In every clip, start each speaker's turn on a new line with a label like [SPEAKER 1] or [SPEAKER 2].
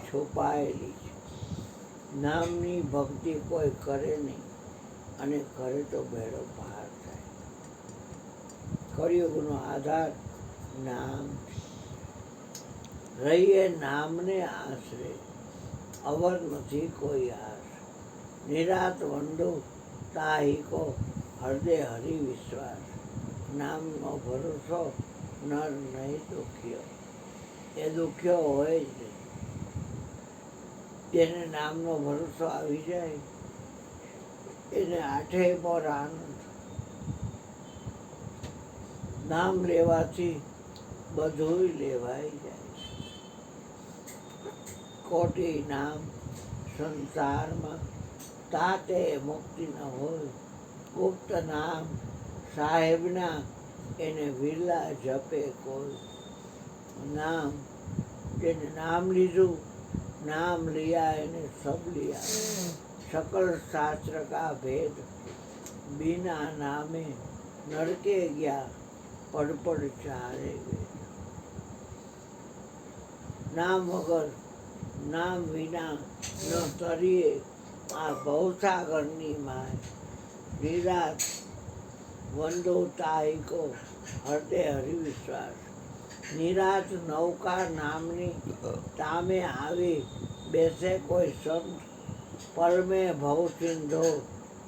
[SPEAKER 1] છુપાયેલી છે. નામની ભક્તિ કોઈ કરે નહીં, અને કરે તો બેડો પાર થાય. કળિયુગનો આધાર નામ છે. રહીએ નામને આશરે, અવર નથી કોઈ આસ. નિરાત વંદુ તાહિકો, હૃદય હરિ વિશ્વાસ. નામનો ભરોસો નર નહીં દુખ્યો, એ દુખ્યો હોય જ નહીં. જેને નામનો ભરોસો આવી જાય એને આઠે પર આનંદ. નામ લેવાથી બધુંય લેવાઈ જાય છે. કોટી નામ સંસારમાં, તાતે મુક્તિ ન હોય. ગુપ્ત નામ સાહેબના, એને વિરલા જપે કોઈ. નામ, જેને નામ લીધું, नाम लिया એને सब लिया. सकल शास्त्र का भेद, बिना नामे नरके गया. पड़ पड़ चारे वेद. नाम वगर, नाम विना न तरीए આ ભવસાગરની માય. નિરાત વંદો તાહિકો, હૃદય હરિવિશ્વાસ. નિરાત નૌકા નામની તામે આવી, બેસે કોઈ સંત. પલ મેં ભવ સિંધો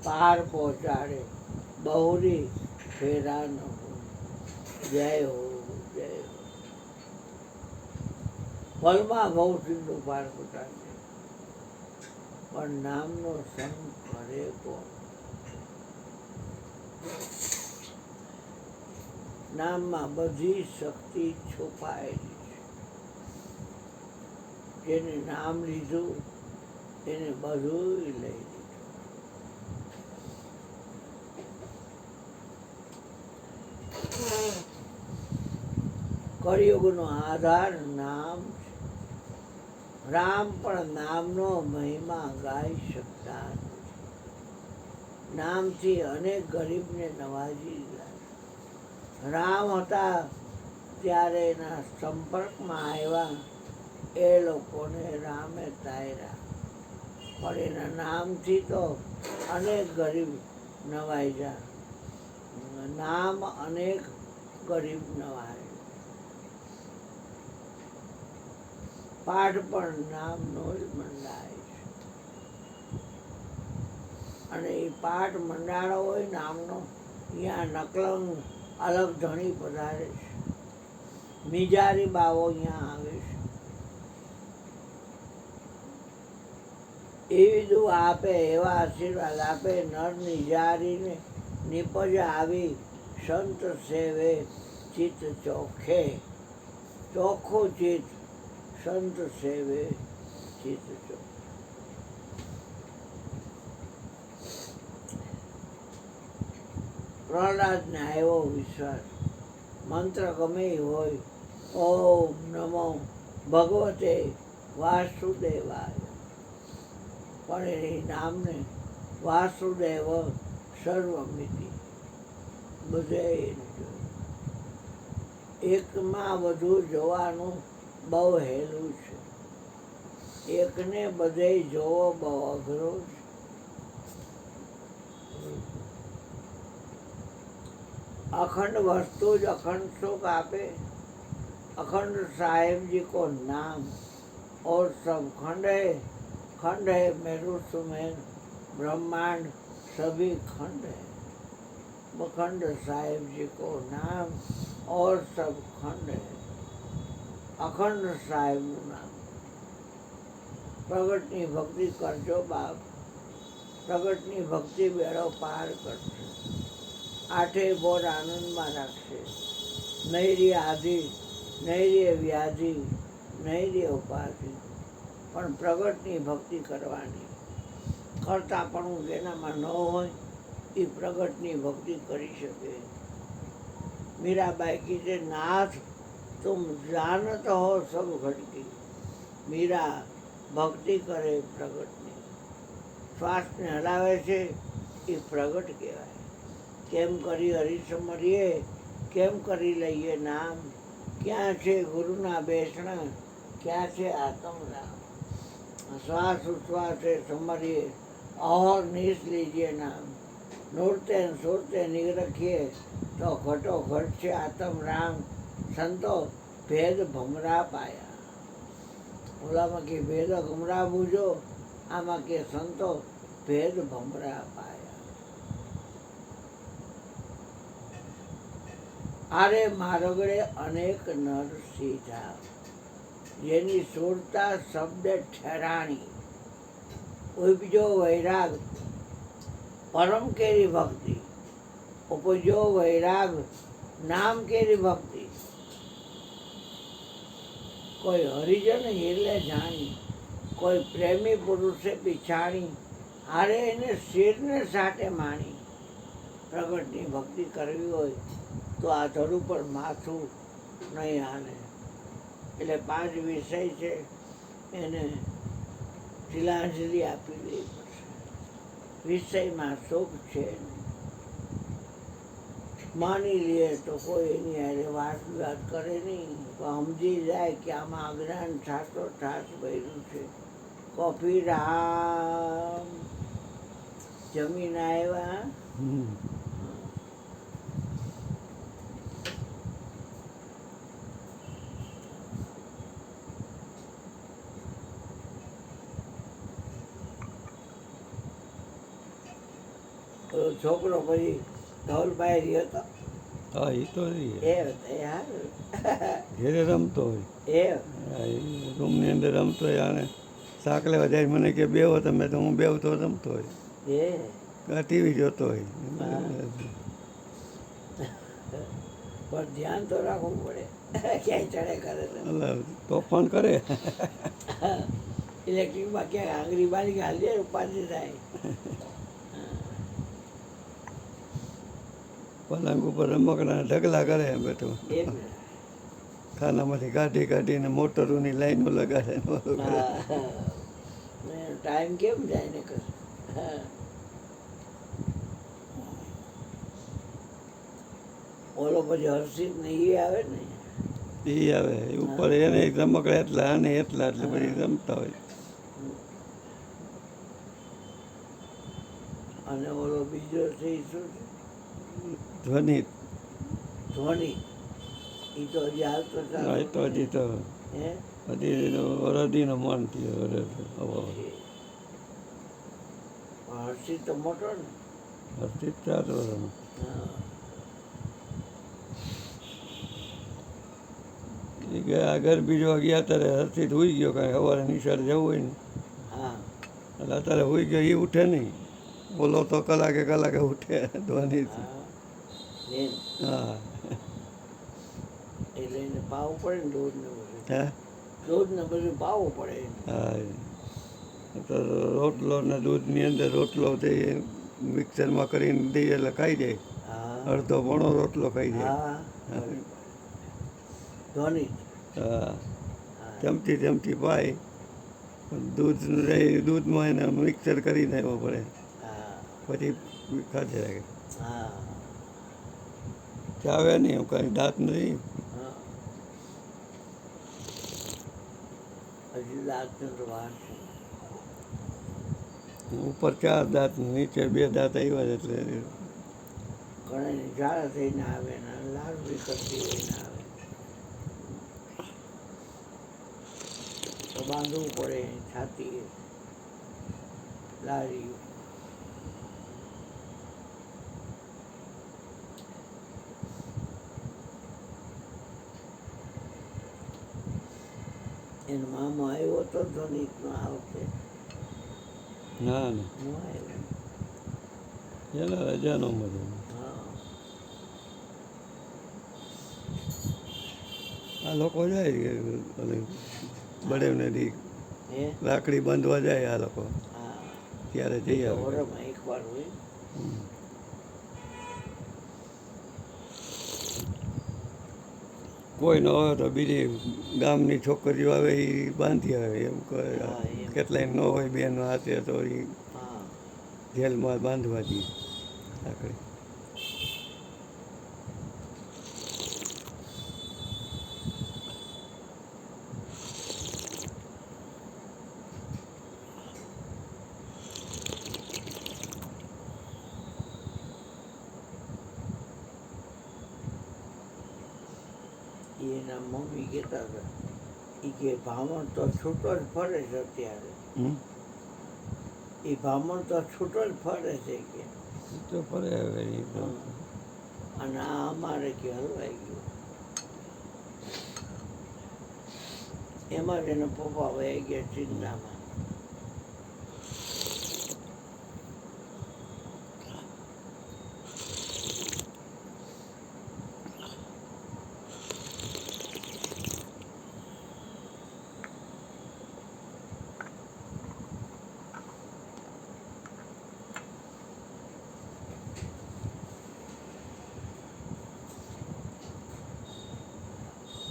[SPEAKER 1] પાર પહોંચાડે, બહુરી ફેરા ન હો. જય હો, જય હો. પલમાં ભવ સિંધુ પાર પહોંચાડે, પણ નામનો સંગ કરે કોણ? નામમાં બધી શક્તિ છુપાયેલી છે. જેને નામ લીધું એને બધું લઈ લીધું. કળિયુગનો આધાર નામ છે. રામ પણ નામનો મહિમા ગાઈ શકતા નથી. નામથી અનેક ગરીબને નવાજી દીધા. રામ હતા ત્યારે એના સંપર્કમાં આવ્યા એ લોકોને રામે તાર્યા. પણ એના નામથી તો અનેક ગરીબ નવાઈ જા. નામ અનેક ગરીબ નવાય. પાઠ પણ નામનો જ મંડાય છે. અને એ પાઠ મંડાણો હોય નામનો, અહીંયા નકલંગ અલગ ધણી પધારે છે. મિજારી બાવો અહીંયા આવે છે. એવી દુઆ આપે, એવા આશીર્વાદ આપે. નર નિજારીને નિપજ આવી, સંત સેવે ચિત્ત ચોખે. ચોખ્ખું ચિત્ત, સંત સેવે ચિત્ત ચોખે. પ્રહલાદને આવ્યો વિશ્વાસ. મંત્ર ગમે હોય, ઓમ નમો ભગવતે વાસુદેવાય. પણ એ નામને વાસુદેવ સર્વમિતિ બધે એકમાં બધું જોવાનું બહુ હેલું છે. એકને બધે જોવો બહુ અઘરો છે. अखंड वस्तु जो अखंड सुख आपे, अखंड साहेब जी को नाम, और सब खंड है मेरु सुमेर ब्रह्मांड सभी खंड है. अखंड साहेब जी को नाम और सब खंड है. अखंड साहेब नाम. प्रगटनी भक्ति करजो बाप, प्रगटनी भक्ति बेड़ो पार करशे. आठे बोर आनंदમાં રાખશે. નહીં રે આધિ, નહીં રે વ્યાધિ, નહીં રે ઉપાધિ. પણ પ્રગટની ભક્તિ કરવાની. કરતાપણું જેનામાં ન હોય એ પ્રગટની ભક્તિ કરી શકે. મીરાબાઈ કીધે, નાથ તુમ જાનત હો સબ ઘટકી. મીરા ભક્તિ કરે પ્રગટની. શ્વાસને હલાવે છે એ પ્રગટ કહેવાય. કેમ કરી હરિસમરીએ, કેમ કરી લઈએ નામ. ક્યાં છે ગુરુના બેસણા, ક્યાં છે આત્મ રામ. श्वास उच्छ्वास से समरिए और निश लीजिए नाम नूरते सूरते निरखिए तो घटो घट से आत्म राम संतो भेद भमरा पाया ઓલામાં કે ભેદ ગમરા બૂજો આમાં કે સંતો ભેદ ભમરા પાયા આરે મારગડે અનેક નર સીધા જેની સુરતા શબ્દ ઠેરાણી ઉપજો વૈરાગ પરમ કેરી ભક્તિ ઉપજો વૈરાગ નામ કેરી ભક્તિ કોઈ હરિજન હિરલે જાણી કોઈ પ્રેમી પુરુષે પીછાણી હારે એને શિરને સાટે માણી પ્રગટની ભક્તિ કરવી હોય તો આ ધરું પર માથું નહીં હાલે એટલે 5 વિષય છે એને તિલાંજલિ આપી દેવી પડશે વિષયમાં સુખ છે માની લે તો કોઈ એની હારે વાત વિવાદ કરે નહીં સમજી જાય કે આમાં અજ્ઞાન થાતો ઠાસ બન્યું છે કોફી રામ જમીન આવ્યા છોકરો પછી ધવલભાઈ રહ્યો હતો
[SPEAKER 2] હા એ તો
[SPEAKER 1] એ યાર
[SPEAKER 2] ઘેરે રમતો હોય
[SPEAKER 1] એ
[SPEAKER 2] રૂમની અંદર રમતો હોય અને શાક લેવા જાય મને કે બેહો તમે તો હું બેહું તો રમતો હોય
[SPEAKER 1] એ
[SPEAKER 2] ટીવી જોતો હોય
[SPEAKER 1] પણ ધ્યાન તો રાખવું પડે ક્યાંય ચડે કરે
[SPEAKER 2] તોફાન કરે
[SPEAKER 1] ઇલેક્ટ્રિકમાં ક્યાંક આંગળી બારી હાલીએ ઉપાધિ થાય
[SPEAKER 2] પલંગ ઉપર રમકડા ઢગલા કરે બેઠો
[SPEAKER 1] એ જ
[SPEAKER 2] ખાનામાંથી કાઢી કાઢીને મોટરોની લાઈનો લગાડે ને ઓલું કરે.
[SPEAKER 1] ટાઈમ કેમ જાય ને કર ઓલો પછી હર્ષિત ને એ આવે ને
[SPEAKER 2] એ આવે એ ઉપર એને રમકડા એટલા આને એટલા એટલે બધી રમતા હોય
[SPEAKER 1] અને ઓલો બીજો છે ઈ શું છે
[SPEAKER 2] ધ્વનિ
[SPEAKER 1] ધોની એ તો હજી હાલતો
[SPEAKER 2] હા, એ તો હજી તો
[SPEAKER 1] હે
[SPEAKER 2] હજી વરદીનો મન થયો
[SPEAKER 1] હર્ષિત તો મોટો ને
[SPEAKER 2] હર્ષિત 4 વર્ષનો
[SPEAKER 1] હા
[SPEAKER 2] એ ગયા ઘર બીજો ગયા ત્યારે હર્ષિત હોઈ ગયો કાંઈ સવારે નિશાળ જવું હોય ને
[SPEAKER 1] હા
[SPEAKER 2] એટલે અત્યારે હોઈ ગયો એ ઉઠે નહીં બોલો તો કલાકે ઉઠે ધ્વનિ
[SPEAKER 1] હા બેન
[SPEAKER 2] હા
[SPEAKER 1] એટલે એને પાવું પડે ને દૂધ ને બધું
[SPEAKER 2] હે
[SPEAKER 1] દૂધ ને બધું પાવું પડે એને.
[SPEAKER 2] હા તો રોટલો ને દૂધની અંદર રોટલો તે મિક્સરમાં કરીને દઈએ એટલે ખાઈ જાય
[SPEAKER 1] હા
[SPEAKER 2] અડધો પોણો રોટલો ખાઈ જાય
[SPEAKER 1] હા ધોની
[SPEAKER 2] હા ચમચી પાય દૂધમાં એને મિક્સર કરી દેવો પડે
[SPEAKER 1] હા
[SPEAKER 2] પછી ખાધે રાખે
[SPEAKER 1] હા
[SPEAKER 2] ચાવે નહીં કાંઈ દાંત નથી
[SPEAKER 1] હા હજી દાંતનો તો વાર છે
[SPEAKER 2] ઉપર 4 દાંત નીચે 2 દાંત આવ્યા છે એટલે
[SPEAKER 1] ઘણાની ઝાડા થઈને આવે ને લાલ બી કરતી હોય ને આવે તો બાંધવું પડે છાતી લારી એનો મામો આવ્યો હતો ધોનીનો આ વખતે
[SPEAKER 2] ના ના
[SPEAKER 1] ન આવ્યો
[SPEAKER 2] એના રજાનો મજા
[SPEAKER 1] હા
[SPEAKER 2] આ લોકો જાય બળેવને દી
[SPEAKER 1] હે
[SPEAKER 2] રાખડી બાંધવા જાય આ લોકો
[SPEAKER 1] હા
[SPEAKER 2] ત્યારે જઈ આવે
[SPEAKER 1] વરમાં એકવાર હોય
[SPEAKER 2] કોઈ ન હોય તો બીજી ગામની છોકરીઓ આવે એ બાંધી આવે એમ કહે
[SPEAKER 1] હા, એમ.
[SPEAKER 2] કેટલાય ન હોય બેનો હાથે તો એ
[SPEAKER 1] હા
[SPEAKER 2] જેલમાં બાંધવા દઈએ રાખડી
[SPEAKER 1] મમ્મી કહેતા હતા એ કે ભામણ તો છૂટો જ ફરે છે અત્યારે.
[SPEAKER 2] હમ?
[SPEAKER 1] એ ભામણ તો છૂટો જ ફરે છે કે
[SPEAKER 2] ઈ તો ફરે હવે ઈ તો.
[SPEAKER 1] અને આ અમારે કે હલવાઈ ગયું. એમાં જ એના પપ્પા વહી ગયા ચિંતામાં.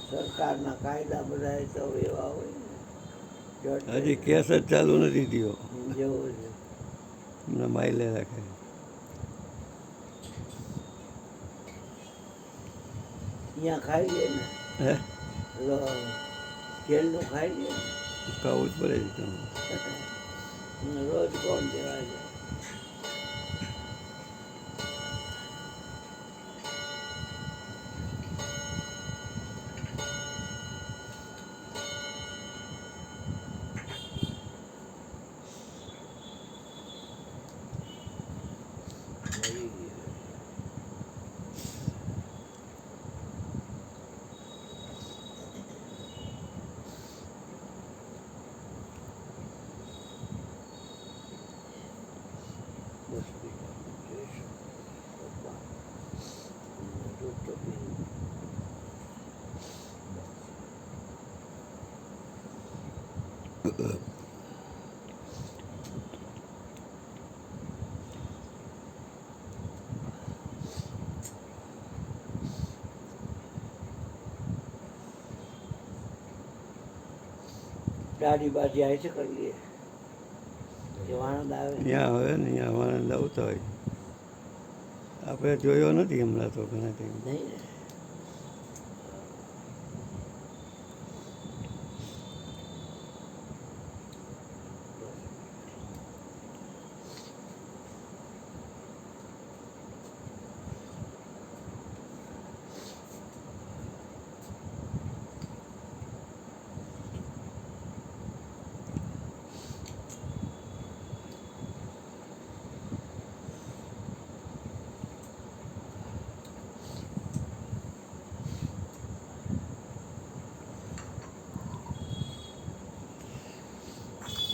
[SPEAKER 1] સરકારના કાયદા બધા તો એવા હોય ને જડ
[SPEAKER 2] હજી કેસ જ ચાલુ નથી થયો.
[SPEAKER 1] જેવું છે.
[SPEAKER 2] એમને માઇલે રાખે.
[SPEAKER 1] અહીંયા ખાઈ લે ને
[SPEAKER 2] હે?
[SPEAKER 1] જેલનું ખાઈ લે
[SPEAKER 2] ખાવું જ પડે છે
[SPEAKER 1] ને રોજ કોણ દેવા જાય. મરી ગયો. બસ બીજા જોઈશું. પપ્પા દૂધ તો પીવું. દાઢી બાજી આવી છે કરી લઈએ કે વાણંદ આવે
[SPEAKER 2] ત્યાં હવે ને ત્યાં વાળંદ આવતા હોય. આપણે જોયો નથી હમણાં તો ઘણા ટાઈમ.
[SPEAKER 1] નહીં ને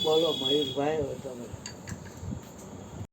[SPEAKER 1] બોલો મયુરભાઈ હવે તમે